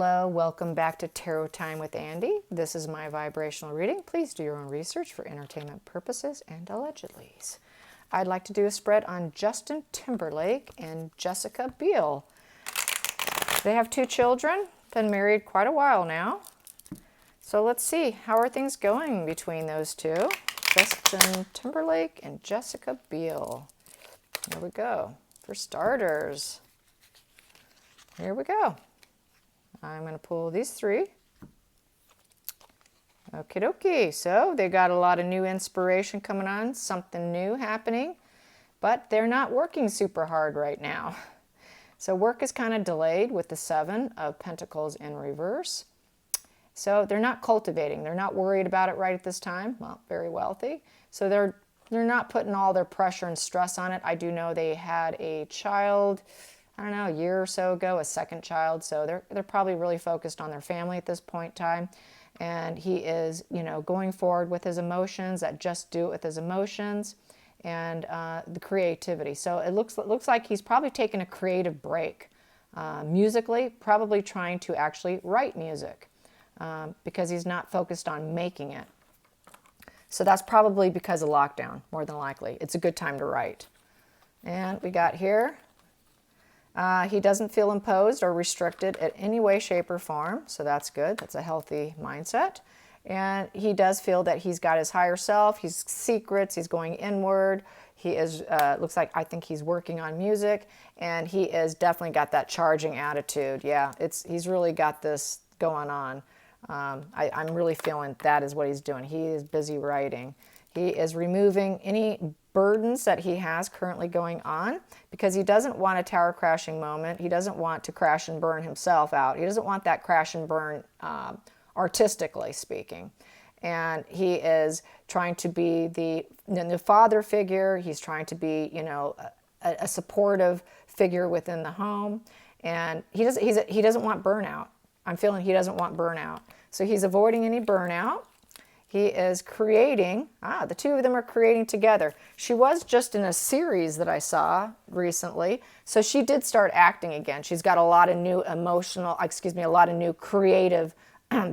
Hello, welcome back to Tarot Time with Andy. This is my vibrational reading. Please do your own research for entertainment purposes and allegedly. I'd like to do a spread on Justin Timberlake and Jessica Biel. They have 2 children, been married quite a while now. So let's see, how are things going between those two? Justin Timberlake and Jessica Biel. Here we go. For starters, here we go. I'm going to pull these 3. Okie dokie. So they got a lot of new inspiration coming on, something new happening, but they're not working super hard right now. So work is kind of delayed with the 7 of Pentacles in reverse. So they're not cultivating. They're not worried about it right at this time. Well, very wealthy. So they're not putting all their pressure and stress on it. I do know they had a child, I don't know, a year or so ago, a second child. So they're probably really focused on their family at this point in time. And he is, going forward with his emotions, that just do it with his emotions, and the creativity. So it looks like he's probably taking a creative break. Musically, probably trying to actually write music because he's not focused on making it. So that's probably because of lockdown, more than likely. It's a good time to write. And we got here, he doesn't feel imposed or restricted in any way, shape, or form. So that's good. That's a healthy mindset. And he does feel that he's got his higher self. He's secrets. He's going inward. He is, looks like, I think he's working on music. And he is definitely got that charging attitude. Yeah, he's really got this going on. I'm really feeling that is what he's doing. He is busy writing. He is removing any burdens that he has currently going on because he doesn't want a tower crashing moment. He doesn't want to crash and burn himself out. He doesn't want that crash and burn artistically speaking. And he is trying to be the father figure. He's trying to be, a supportive figure within the home. And he doesn't want burnout. I'm feeling he doesn't want burnout. So he's avoiding any burnout. He is creating, the 2 of them are creating together. She was just in a series that I saw recently. So she did start acting again. She's got a lot of new a lot of new creative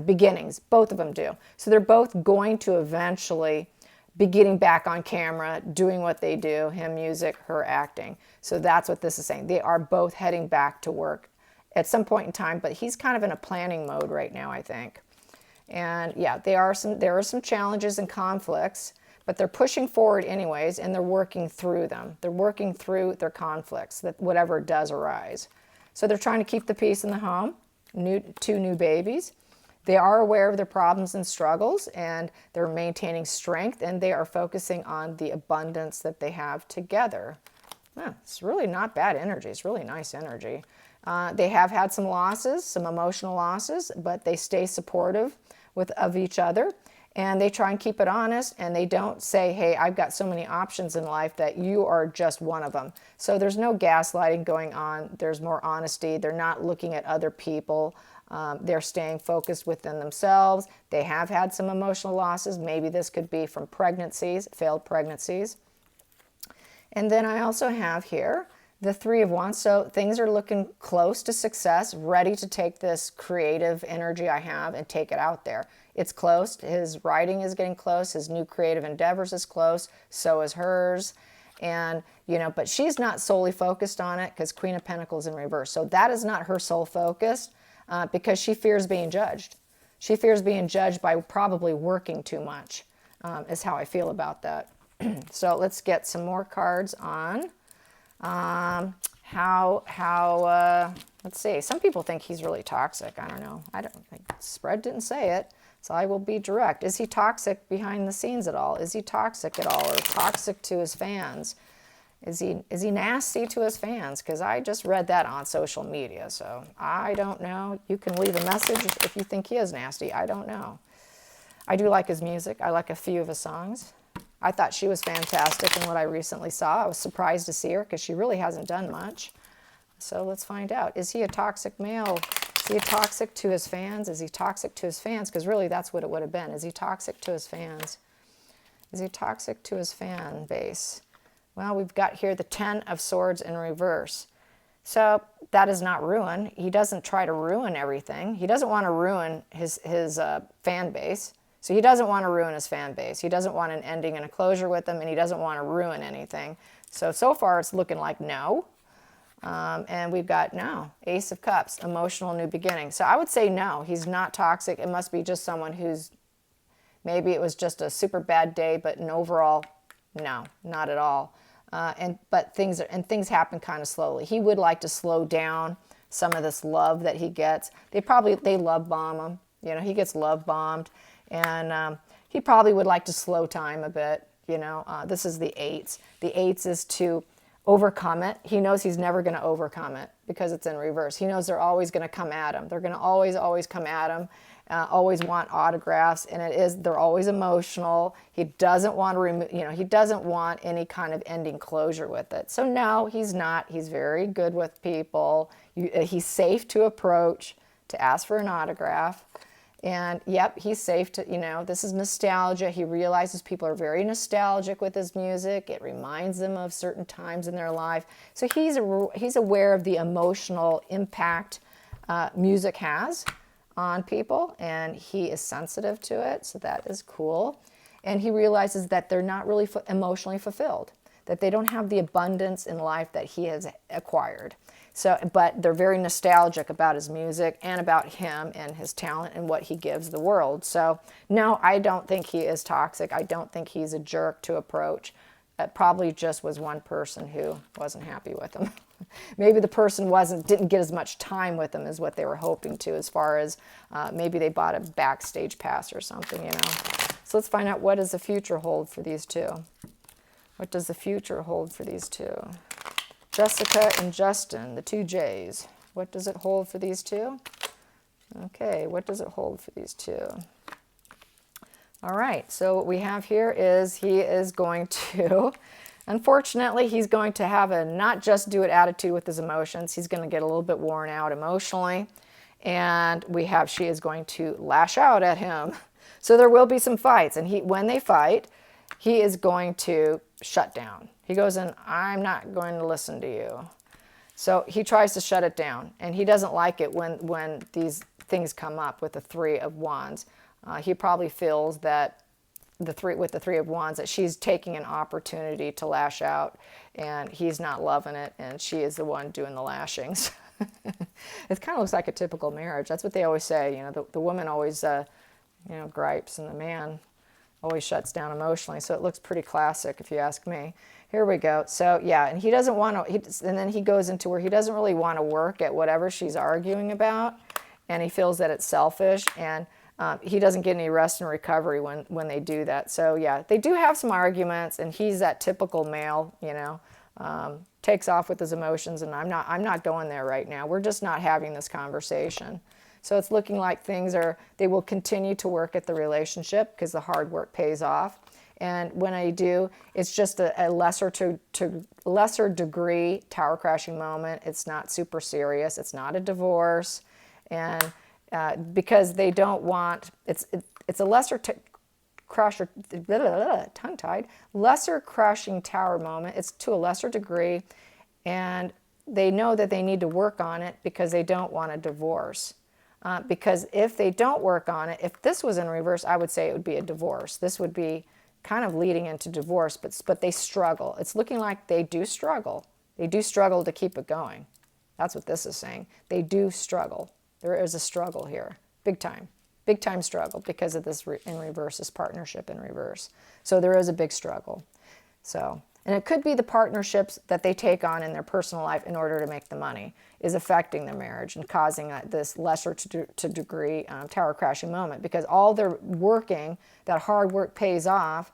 beginnings. Both of them do. So they're both going to eventually be getting back on camera, doing what they do, him music, her acting. So that's what this is saying. They are both heading back to work at some point in time, but he's kind of in a planning mode right now, I think. And yeah, there are some challenges and conflicts, but they're pushing forward anyways, and they're working through them. They're working through their conflicts, that whatever does arise. So they're trying to keep the peace in the home, 2 new babies. They are aware of their problems and struggles, and they're maintaining strength, and they are focusing on the abundance that they have together. It's really not bad energy. It's really nice energy. They have had some losses, some emotional losses, but they stay supportive of each other, and they try and keep it honest, and they don't say, hey, I've got so many options in life that you are just one of them. So there's no gaslighting going on. There's more honesty. They're not looking at other people. They're staying focused within themselves. They have had some emotional losses. Maybe this could be from pregnancies, failed pregnancies. And then I also have here the 3 of Wands. So things are looking close to success, ready to take this creative energy I have and take it out there. It's close. His writing is getting close. His new creative endeavors is close. So is hers. And, but she's not solely focused on it because Queen of Pentacles in reverse. So that is not her sole focus because she fears being judged. She fears being judged by probably working too much is how I feel about that. So let's get some more cards on. Let's see. Some people think he's really toxic. I don't know. I don't think spread didn't say it, so I will be direct. Is he toxic behind the scenes at all? Is he toxic at all, or toxic to his fans? Is he nasty to his fans? Because I just read that on social media, so I don't know. You can leave a message if you think he is nasty. I don't know. I do like his music. I like a few of his songs. I thought she was fantastic in what I recently saw. I was surprised to see her because she really hasn't done much. So let's find out. Is he a toxic male? Is he toxic to his fans? Is he toxic to his fans? Because really that's what it would have been. Is he toxic to his fans? Is he toxic to his fan base? Well, we've got here the 10 of Swords in reverse. So that is not ruin. He doesn't try to ruin everything. He doesn't want to ruin his fan base. So he doesn't want to ruin his fan base. He doesn't want an ending and a closure with them, and he doesn't want to ruin anything. So far it's looking like no. And we've got no, Ace of Cups, emotional new beginning. So I would say no, he's not toxic. It must be just someone who's, maybe it was just a super bad day, but an overall, no, not at all. But things happen kind of slowly. He would like to slow down some of this love that he gets. They love bomb him. You know, he gets love bombed, and he probably would like to slow time a bit. You know, this is the eights. The eights is to overcome it. He knows he's never going to overcome it because it's in reverse. He knows they're always going to come at him. They're going to always come at him. Always want autographs, and they're always emotional. He doesn't want to he doesn't want any kind of ending closure with it. So no, he's not. He's very good with people. He's safe to approach, to ask for an autograph. And yep, he's safe to, this is nostalgia. He realizes people are very nostalgic with his music. It reminds them of certain times in their life. So he's aware of the emotional impact music has on people, and he is sensitive to it, so that is cool. And he realizes that they're not really emotionally fulfilled, that they don't have the abundance in life that he has acquired. So, but they're very nostalgic about his music and about him and his talent and what he gives the world. So no, I don't think he is toxic. I don't think he's a jerk to approach. It probably just was one person who wasn't happy with him. Maybe the person didn't get as much time with him as what they were hoping to, as far as maybe they bought a backstage pass or something, So let's find out, what does the future hold for these two? What does the future hold for these two? Jessica and Justin, the two J's. What does it hold for these two? Okay, what does it hold for these two? All right, so what we have here is he is going to, unfortunately, he's going to have a not just do it attitude with his emotions. He's going to get a little bit worn out emotionally. And she is going to lash out at him. So there will be some fights. And when they fight, he is going to shut down. He goes in, I'm not going to listen to you. So he tries to shut it down. And he doesn't like it when these things come up with the Three of Wands. He probably feels that with the Three of Wands, that she's taking an opportunity to lash out, and he's not loving it, and she is the one doing the lashings. It kind of looks like a typical marriage. That's what they always say. The woman always, gripes, and the man always shuts down emotionally. So it looks pretty classic, if you ask me. Here we go. So yeah, and he doesn't want to. And then he goes into where he doesn't really want to work at whatever she's arguing about, and he feels that it's selfish, and he doesn't get any rest and recovery when they do that. So yeah, they do have some arguments, and he's that typical male, takes off with his emotions, and I'm not going there right now. We're just not having this conversation. So it's looking like they will continue to work at the relationship because the hard work pays off. And when I do, it's just a lesser degree tower crashing moment. It's not super serious. It's not a divorce, and because they don't want, it's a lesser crasher, tongue-tied, lesser crashing tower moment. It's to a lesser degree, and they know that they need to work on it because they don't want a divorce. Because if they don't work on it, if this was in reverse, I would say it would be a divorce. This would be kind of leading into divorce, but they struggle. It's looking like they do struggle. They do struggle to keep it going. That's what this is saying. They do struggle. There is a struggle here, big time struggle because of this in reverse, this partnership in reverse. So there is a big struggle. And it could be the partnerships that they take on in their personal life in order to make the money is affecting their marriage and causing this lesser to degree tower crashing moment, because all their working, that hard work pays off,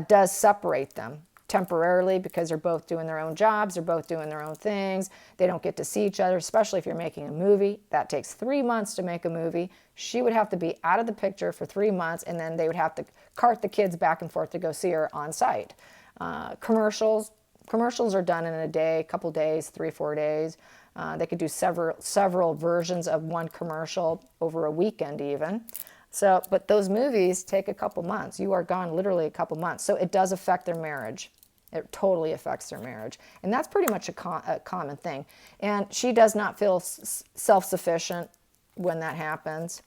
does separate them temporarily because they're both doing their own jobs, they're both doing their own things, they don't get to see each other, especially if you're making a movie. That takes 3 months to make a movie. She would have to be out of the picture for 3 months, and then they would have to cart the kids back and forth to go see her on site. Commercials are done in a day, a couple days, 3-4 days. They could do several versions of one commercial over a weekend even. So, but those movies take a couple months. You are gone literally a couple months. So it does affect their marriage. It totally affects their marriage. And that's pretty much a common thing. And she does not feel self-sufficient when that happens.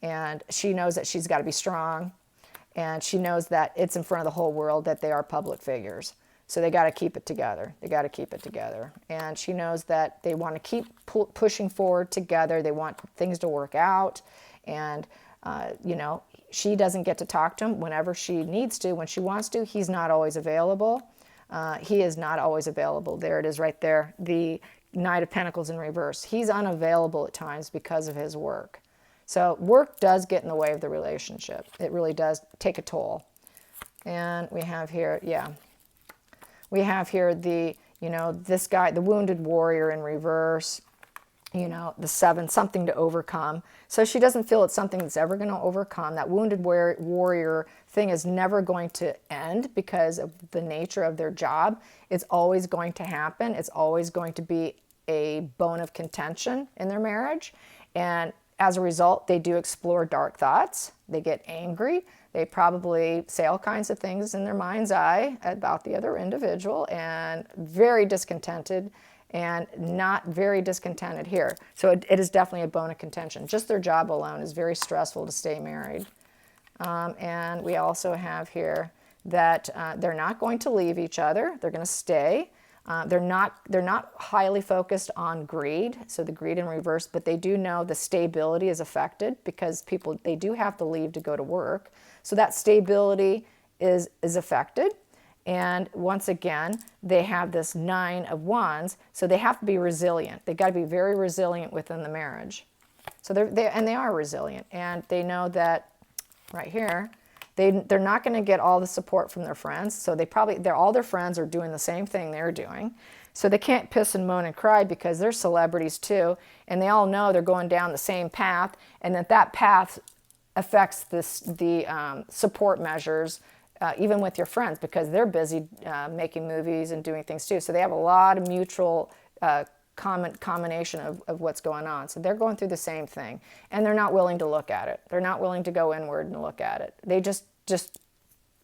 And she knows that she's got to be strong. And she knows that it's in front of the whole world that they are public figures. So they got to keep it together. They got to keep it together. And she knows that they want to keep pushing forward together. They want things to work out. And, you know, she doesn't get to talk to him whenever she needs to. When she wants to, he's not always available. He is not always available. There it is right there. The Knight of Pentacles in reverse. He's unavailable at times because of his work. So work does get in the way of the relationship. It really does take a toll. And we have here, yeah. We have here the, you know, this guy, the wounded warrior in reverse, you know, the 7, something to overcome. So she doesn't feel it's something that's ever going to overcome. That wounded warrior thing is never going to end because of the nature of their job. It's always going to happen. It's always going to be a bone of contention in their marriage. And as a result, they do explore dark thoughts. They get angry. They probably say all kinds of things in their mind's eye about the other individual, and very discontented, and not very discontented here. So it is definitely a bone of contention. Just their job alone is very stressful to stay married. And we also have here that they're not going to leave each other. They're going to stay. They're not highly focused on greed, so the greed in reverse, but they do know the stability is affected because they do have to leave to go to work. So that stability is affected. And once again, they have this 9 of Wands, so they have to be resilient. They got to be very resilient within the marriage. So they are resilient, and they know that right here, they're not going to get all the support from their friends. So all their friends are doing the same thing they're doing. So they can't piss and moan and cry because they're celebrities too, and they all know they're going down the same path, and that path affects the support measures, even with your friends, because they're busy making movies and doing things too. So they have a lot of mutual combination of what's going on. So they're going through the same thing, and they're not willing to look at it. They're not willing to go inward and look at it. They just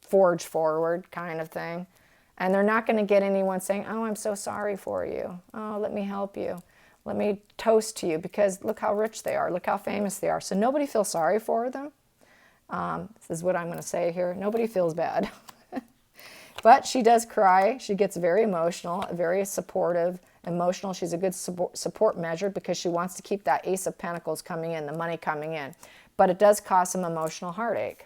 forge forward kind of thing. And they're not going to get anyone saying, oh, I'm so sorry for you. Oh, let me help you. Let me toast to you because look how rich they are. Look how famous they are. So nobody feels sorry for them. This is what I'm going to say here. Nobody feels bad. But she does cry. She gets very emotional, very supportive, emotional. She's a good support measure because she wants to keep that Ace of Pentacles coming in, the money coming in. But it does cause some emotional heartache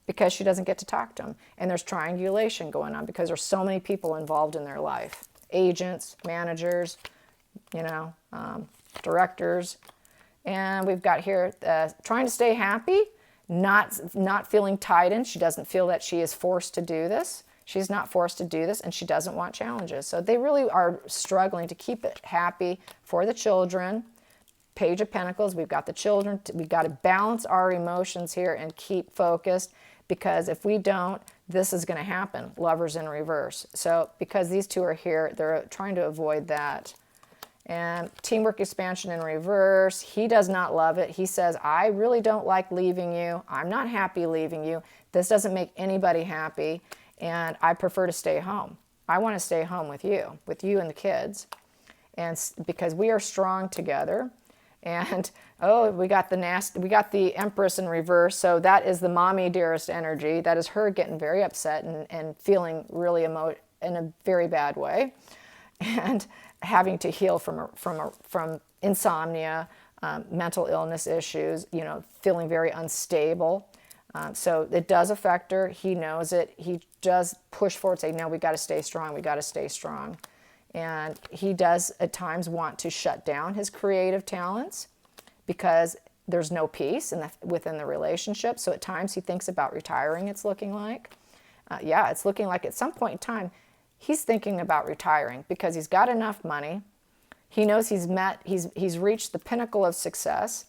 because she doesn't get to talk to him. And there's triangulation going on because there's so many people involved in their life. Agents, managers, you know, directors. And we've got here trying to stay happy, not feeling tied in. She doesn't feel that she is forced to do this. She's not forced to do this, and she doesn't want challenges. So they really are struggling to keep it happy for the children. Page of Pentacles, we've got the children. We've got to balance our emotions here and keep focused, because if we don't, this is going to happen. Lovers in reverse. So because these two are here, they're trying to avoid that. And teamwork expansion in reverse. He does not love it. He says, I really don't like leaving you. I'm not happy leaving you. This doesn't make anybody happy. And I prefer to stay home. I want to stay home with you and the kids. And because we are strong together. And oh, we got the Empress in reverse. So that is the mommy dearest energy. That is her getting very upset and feeling really in a very bad way. And having to heal from insomnia, mental illness issues, you know, feeling very unstable. So it does affect her. He knows it. He does push forward, say, no, we got to stay strong. We got to stay strong. And he does at times want to shut down his creative talents because there's no peace within the relationship. So at times he thinks about retiring, it's looking like. Yeah, it's looking like at some point in time, he's thinking about retiring because he's got enough money. He knows he's reached the pinnacle of success.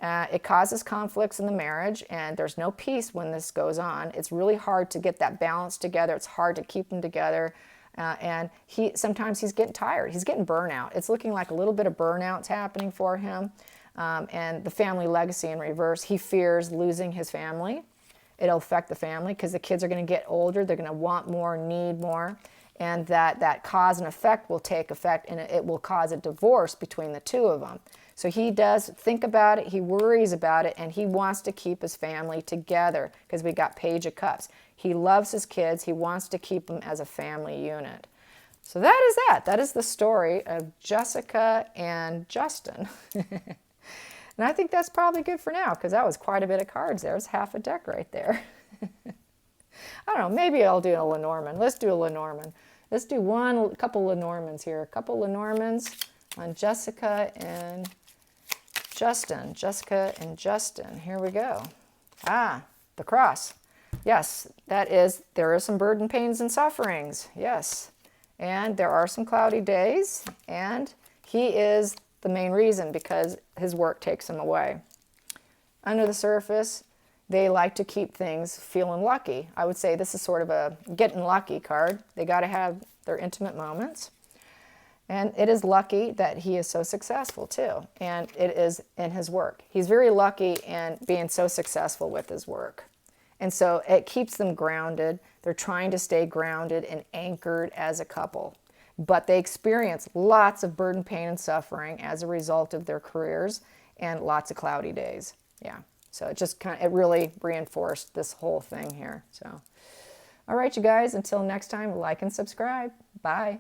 It causes conflicts in the marriage, and there's no peace when this goes on. It's really hard to get that balance together. It's hard to keep them together. And sometimes he's getting tired. He's getting burnout. It's looking like a little bit of burnout's happening for him. And the family legacy in reverse. He fears losing his family. it'll affect the family because the kids are going to get older. They're going to want more, need more. And that cause and effect will take effect, and it will cause a divorce between the two of them. So he does think about it, he worries about it, and he wants to keep his family together because we got Page of Cups. He loves his kids. He wants to keep them as a family unit. So that is that. That is the story of Jessica and Justin. And I think that's probably good for now because that was quite a bit of cards. There's half a deck right there. I don't know. Maybe I'll do a Lenormand. Let's do a Lenormand. Let's do a couple Lenormands here. A couple Lenormands on Jessica and Justin. Jessica and Justin. Here we go. Ah, the cross. Yes, there are some burden, pains, and sufferings. Yes. And there are some cloudy days. And he is the main reason because his work takes him away. Under the surface, they like to keep things feeling lucky. I would say this is sort of a getting lucky card. They got to have their intimate moments. And it is lucky that he is so successful too. And it is in his work. He's very lucky in being so successful with his work. And so it keeps them grounded. They're trying to stay grounded and anchored as a couple. But they experience lots of burden, pain, and suffering as a result of their careers and lots of cloudy days. Yeah. So it really reinforced this whole thing here. So, all right, you guys, until next time, like and subscribe. Bye.